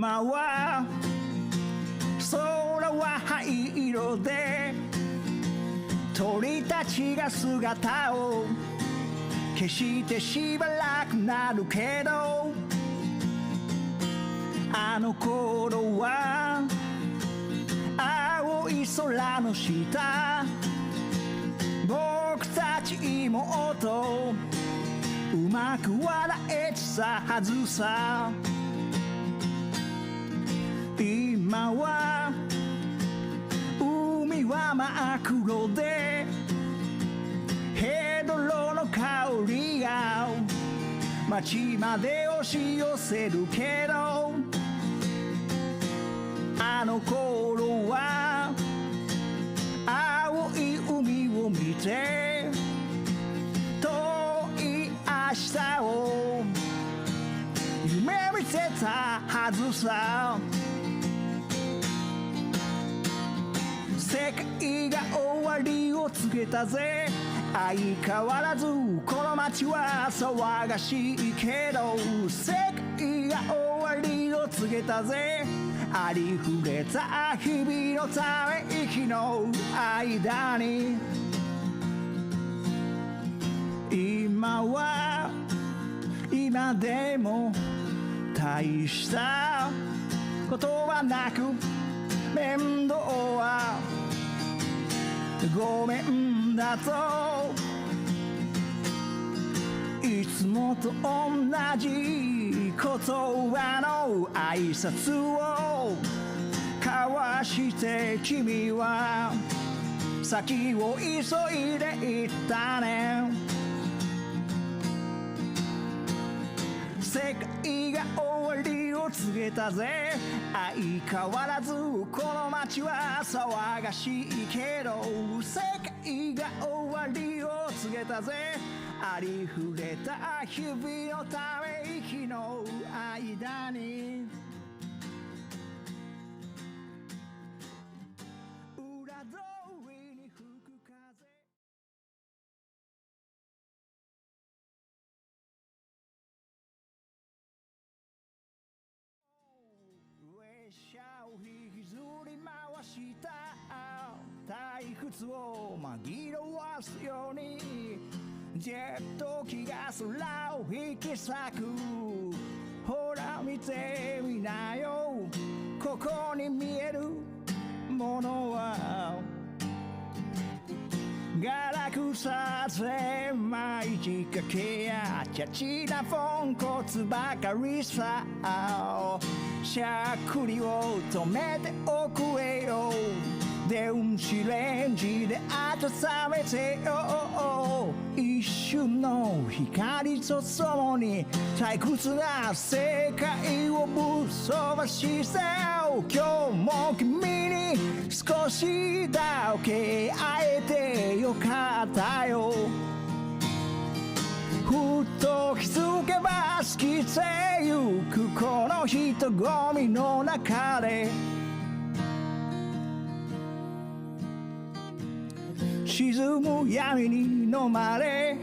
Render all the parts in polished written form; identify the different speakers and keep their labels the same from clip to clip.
Speaker 1: 今は空は灰色で鳥たちが姿を消してしばらくなるけど、あの頃は青い空の下、僕たち妹うまく笑えてたはずさ。今は海は真っ黒でヘドロの香りが街まで押し寄せるけど、あの頃は青い海を見て遠い明日を夢見てたはずさ。世界が終わりを告げたぜ。相変わらずこの街は騒がしいけど、世界が終わりを告げたぜ。ありふれた日々のため息の間に、今は今でも大したことはなく、面倒はごめんだといつもと同じ言葉の挨拶を交わして君は先を急いでいったね。世界が終わりを告げたぜ。相変わらずこの街は騒がしいけど、世界が終わりを告げたぜ。ありふれた日々のため息の間に、裏通りに吹く風。列車を引きずり回した退屈を紛らわすように、ジェット機が空を引き裂く。ほら見てみなよ、ここに見えるものはガラクサゼ毎日かけやチャチなポンコツばかりさ。しゃっくりを止めておくれよ、電子レンジで温めてよ。一瞬の光とともに退屈な世界をぶっ飛ばして今日も君に少しだけ会えてよかったよ。ふと気づけば過ぎてゆくこの人混みの中で、沈む闇に飲まれ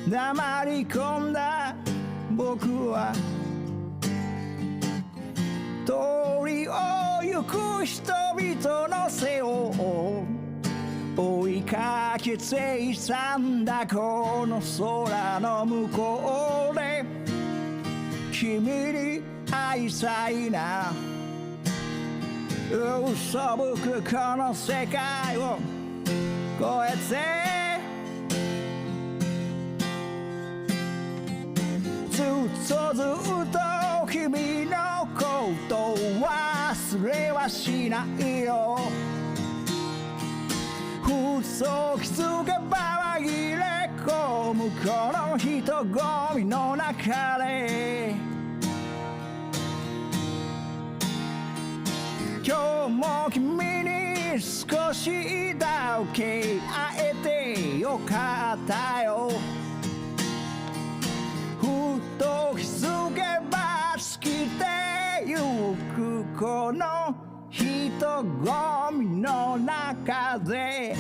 Speaker 1: 黙り込んだ僕は、通りを行く人々の背を追いかけていたんだ。この空の向こうで君に会いたいな。嘘ぶくこの世界を越えてずっと君のこと忘れはしないよ。ふと気づけば紛れ込むこの人混みの中で、今日も君に少しだけ会えてよかったよ。ふと気づけば過ぎてゆくこの人混みの中で